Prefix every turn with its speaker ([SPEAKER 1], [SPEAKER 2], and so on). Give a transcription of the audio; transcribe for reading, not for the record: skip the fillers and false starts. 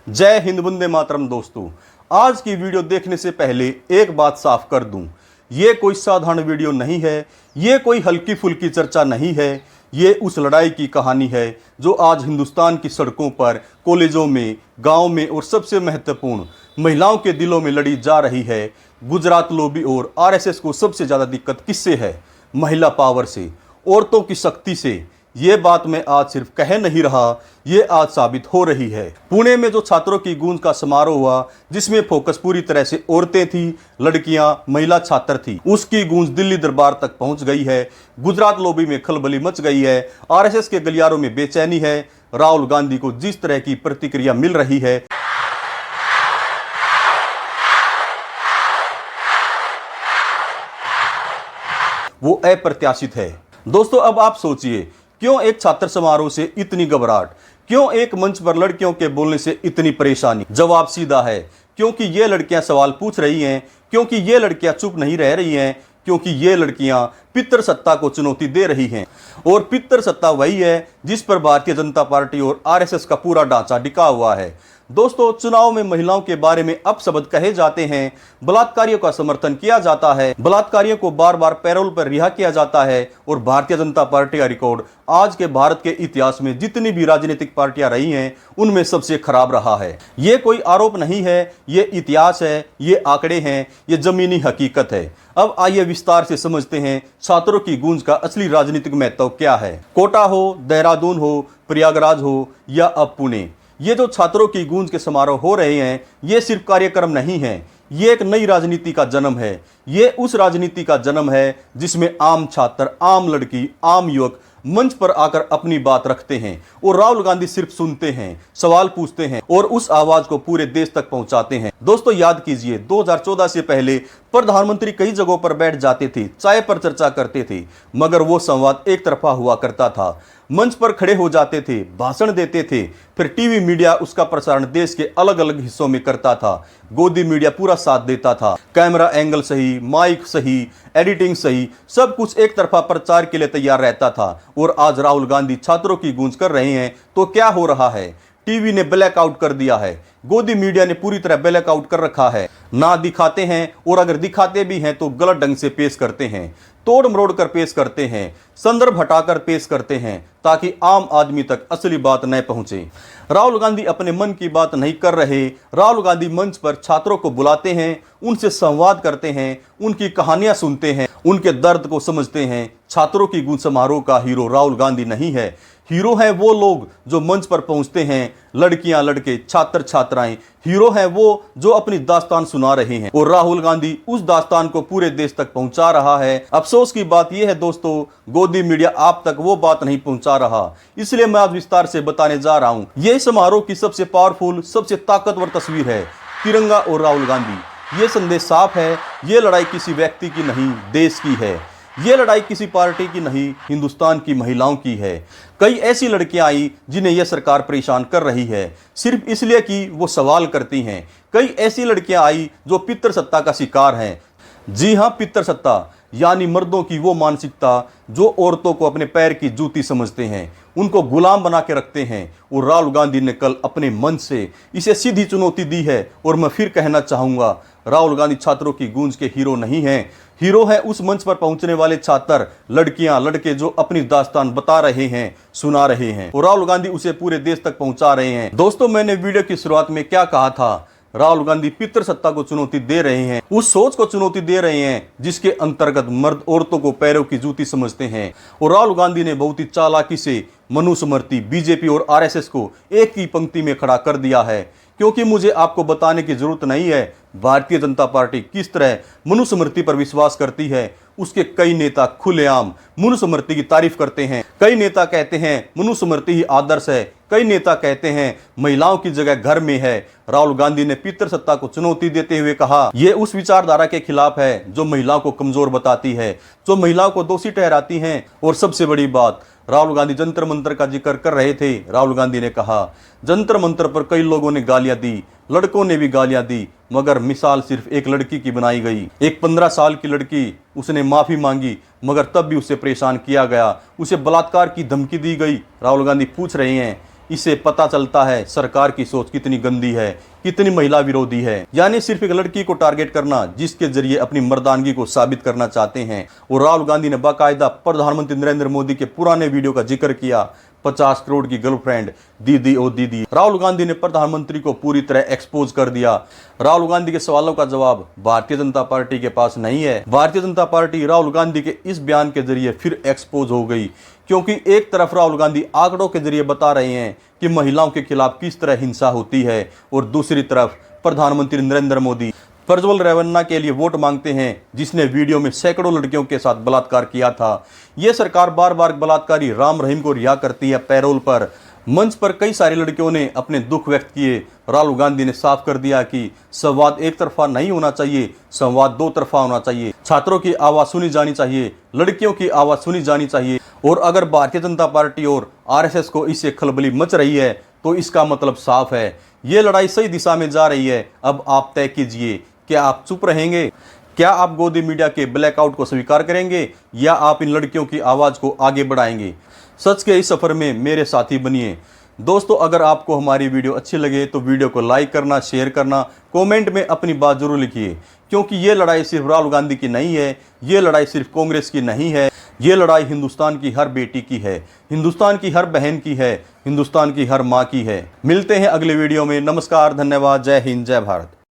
[SPEAKER 1] जय हिंद, वंदे मातरम। दोस्तों, आज की वीडियो देखने से पहले एक बात साफ कर दूं, ये कोई साधारण वीडियो नहीं है, ये कोई हल्की फुल्की चर्चा नहीं है। ये उस लड़ाई की कहानी है जो आज हिंदुस्तान की सड़कों पर, कॉलेजों में, गांव में और सबसे महत्वपूर्ण महिलाओं के दिलों में लड़ी जा रही है। गुजरात लॉबी और आरएसएस को सबसे ज़्यादा दिक्कत किससे है? महिला पावर से, औरतों की शक्ति से। ये बात मैं आज सिर्फ कह नहीं रहा, ये आज साबित हो रही है। पुणे में जो छात्रों की गूंज का समारोह हुआ, जिसमें फोकस पूरी तरह से औरतें थी, लड़कियां, महिला छात्र थी, उसकी गूंज दिल्ली दरबार तक पहुंच गई है। गुजरात लॉबी में खलबली मच गई है। आरएसएस के गलियारों में बेचैनी है। राहुल गांधी को जिस तरह की प्रतिक्रिया मिल रही है, वो अप्रत्याशित है। दोस्तों, अब आप सोचिए, क्यों एक छात्र समारोह से इतनी घबराहट? क्यों एक मंच पर लड़कियों के बोलने से इतनी परेशानी? जवाब सीधा है, क्योंकि ये लड़कियां सवाल पूछ रही हैं, क्योंकि ये लड़कियां चुप नहीं रह रही हैं, क्योंकि ये लड़कियां पितर सत्ता को चुनौती दे रही हैं। और पितर सत्ता वही है जिस पर भारतीय जनता पार्टी और आरएसएस का पूरा ढांचा टिका हुआ है। दोस्तों, चुनाव में महिलाओं के बारे में अपशब्द कहे जाते हैं, बलात्कारियों का समर्थन किया जाता है, बलात्कारियों को बार बार पैरोल पर रिहा किया जाता है। और भारतीय जनता पार्टी का रिकॉर्ड आज के भारत के इतिहास में जितनी भी राजनीतिक पार्टियां रही हैं, उनमें सबसे खराब रहा है। ये कोई आरोप नहीं है, ये इतिहास है, ये आंकड़े हैं, ये जमीनी हकीकत है। अब आइए विस्तार से समझते हैं छात्रों की गूंज का असली राजनीतिक महत्व क्या है। कोटा हो, देहरादून हो, प्रयागराज हो या अब पुणे, ये जो छात्रों की गूंज के समारोह हो रहे हैं, ये सिर्फ कार्यक्रम नहीं है, ये एक नई राजनीति का जन्म है। ये उस राजनीति का जन्म है जिसमें आम छात्र, आम लड़की, आम युवक मंच पर आकर अपनी बात रखते हैं और राहुल गांधी सिर्फ सुनते हैं, सवाल पूछते हैं और उस आवाज को पूरे देश तक पहुंचाते हैं। दोस्तों, याद कीजिए, 2014 से पहले प्रधानमंत्री कई जगहों पर बैठ जाते थे, चाय पर चर्चा करते थे, मगर वो संवाद एक तरफा हुआ करता था। मंच पर खड़े हो जाते थे, भाषण देते थे, फिर टीवी मीडिया उसका प्रसारण देश के अलग अलग हिस्सों में करता था। गोदी मीडिया पूरा साथ देता था, कैमरा एंगल सही, माइक सही, एडिटिंग सही, सब कुछ एक तरफा प्रचार के लिए तैयार रहता था। और आज राहुल गांधी छात्रों की गूंज कर रहे हैं तो क्या हो रहा है? टीवी ने ब्लैकआउट कर दिया है, गोदी मीडिया ने पूरी तरह ब्लैकआउट कर रखा है। ना दिखाते हैं, और अगर दिखाते भी हैं तो गलत ढंग से पेश करते हैं, तोड़ मरोड़ कर पेश करते हैं, संदर्भ हटाकर पेश करते हैं, ताकि आम आदमी तक असली बात न पहुंचे। राहुल गांधी अपने मन की बात नहीं कर रहे। राहुल गांधी मंच पर छात्रों को बुलाते हैं, उनसे संवाद करते हैं, उनकी कहानियां सुनते हैं, उनके दर्द को समझते हैं। छात्रों की गूंज समारोह का हीरो राहुल गांधी नहीं है, हीरो हैं वो लोग जो मंच पर पहुंचते हैं, लड़कियां, लड़के, छात्र, छात्राएं। हीरो हैं वो जो अपनी दास्तान सुना रहे हैं और राहुल गांधी उस दास्तान को पूरे देश तक पहुंचा रहा है। अफसोस की बात यह है दोस्तों, गोदी मीडिया आप तक वो बात नहीं पहुंचा रहा। इसलिए मैं आज विस्तार से बताने जा रहा हूं। यह समारोह की सबसे पावरफुल, सबसे ताकतवर तस्वीर है, तिरंगा और राहुल गांधी। ये संदेश साफ है, ये लड़ाई किसी व्यक्ति की नहीं, देश की है। ये लड़ाई किसी पार्टी की नहीं, हिंदुस्तान की महिलाओं की है। कई ऐसी लड़कियां आई जिन्हें यह सरकार परेशान कर रही है, सिर्फ इसलिए कि वो सवाल करती हैं। कई ऐसी लड़कियां आई जो पितर सत्ता का शिकार हैं। जी हां, पितर सत्ता, यानी मर्दों की वो मानसिकता जो औरतों को अपने पैर की जूती समझते हैं, उनको गुलाम बना के रखते हैं। और राहुल गांधी ने कल अपने मंच से इसे सीधी चुनौती दी है। और मैं फिर कहना चाहूंगा, राहुल गांधी छात्रों की गूंज के हीरो नहीं हैं, हीरो है उस मंच पर पहुंचने वाले छात्र, लड़कियां, लड़के जो अपनी दास्तान बता रहे हैं, सुना रहे हैं, और राहुल गांधी उसे पूरे देश तक पहुंचा रहे हैं। दोस्तों, मैंने वीडियो की शुरुआत में क्या कहा था? राहुल गांधी पितर सत्ता को चुनौती दे रहे हैं, उस सोच को चुनौती दे रहे हैं जिसके अंतर्गत मर्द औरतों को पैरों की जूती समझते हैं। और राहुल गांधी ने बहुत ही चालाकी से मनुस्मृति, बीजेपी और आरएसएस को एक ही पंक्ति में खड़ा कर दिया है। क्योंकि मुझे आपको बताने की जरूरत नहीं है भारतीय जनता पार्टी किस तरह मनुस्मृति पर विश्वास करती है। उसके कई नेता खुलेआम मनुस्मृति की तारीफ करते हैं। कई नेता कहते हैं मनुस्मृति ही आदर्श है। कई नेता कहते हैं महिलाओं की जगह घर में है। राहुल गांधी ने पितर सत्ता को चुनौती देते हुए कहा, यह उस विचारधारा के खिलाफ है जो महिलाओं को कमजोर बताती है, जो महिलाओं को दोषी ठहराती हैं। और सबसे बड़ी बात, राहुल गांधी जंतर मंतर का जिक्र कर रहे थे। राहुल गांधी ने कहा, जंतर मंतर पर कई लोगों ने गालियां दी, लड़कों ने भी गालियां दी, मगर मिसाल सिर्फ एक लड़की की बनाई गई। एक 15 साल की लड़की, उसने माफी मांगी, मगर तब भी उसे परेशान किया गया, उसे बलात्कार की धमकी दी गई। राहुल गांधी पूछ रहे हैं, इससे पता चलता है सरकार की सोच कितनी गंदी है, कितनी महिला विरोधी है। यानी सिर्फ एक लड़की को टारगेट करना जिसके जरिए अपनी मर्दानगी को साबित करना चाहते हैं। और राहुल गांधी ने बाकायदा प्रधानमंत्री नरेंद्र मोदी के पुराने वीडियो का जिक्र किया, 50 करोड़ की गर्लफ्रेंड दीदी ओ दीदी। राहुल गांधी ने प्रधानमंत्री को पूरी तरह एक्सपोज कर दिया। राहुल गांधी के सवालों का जवाब भारतीय जनता पार्टी के पास नहीं है। भारतीय जनता पार्टी राहुल गांधी के इस बयान के जरिए फिर एक्सपोज हो गई, क्योंकि एक तरफ राहुल गांधी आंकड़ों के जरिए बता रहे हैं कि महिलाओं के खिलाफ किस तरह हिंसा होती है, और दूसरी तरफ प्रधानमंत्री नरेंद्र मोदी प्रज्वल रेवन्ना के लिए वोट मांगते हैं, जिसने वीडियो में सैकड़ों लड़कियों के साथ बलात्कार किया था। यह सरकार बार बार बलात्कारी राम रहीम को रिहा करती है पैरोल पर। मंच पर कई सारी लड़कियों ने अपने दुख व्यक्त किए। राहुल गांधी ने साफ कर दिया कि संवाद एक तरफा नहीं होना चाहिए, संवाद दो तरफा होना चाहिए। छात्रों की आवाज सुनी जानी चाहिए, लड़कियों की आवाज सुनी जानी चाहिए। और अगर भारतीय जनता पार्टी और आरएसएस को इससे खलबली मच रही है तो इसका मतलब साफ है, ये लड़ाई सही दिशा में जा रही है। अब आप तय कीजिए, क्या आप चुप रहेंगे? क्या आप गोदी मीडिया के ब्लैकआउट को स्वीकार करेंगे, या आप इन लड़कियों की आवाज को आगे बढ़ाएंगे? सच के इस सफर में मेरे साथी बनिए। दोस्तों, अगर आपको हमारी वीडियो अच्छी लगे तो वीडियो को लाइक करना, शेयर करना, कमेंट में अपनी बात जरूर लिखिए, क्योंकि ये लड़ाई सिर्फ राहुल गांधी की नहीं है, ये लड़ाई सिर्फ कांग्रेस की नहीं है, ये लड़ाई हिंदुस्तान की हर बेटी की है, हिंदुस्तान की हर बहन की है, हिंदुस्तान की हर माँ की है। मिलते हैं अगले वीडियो में। नमस्कार, धन्यवाद, जय हिंद, जय भारत।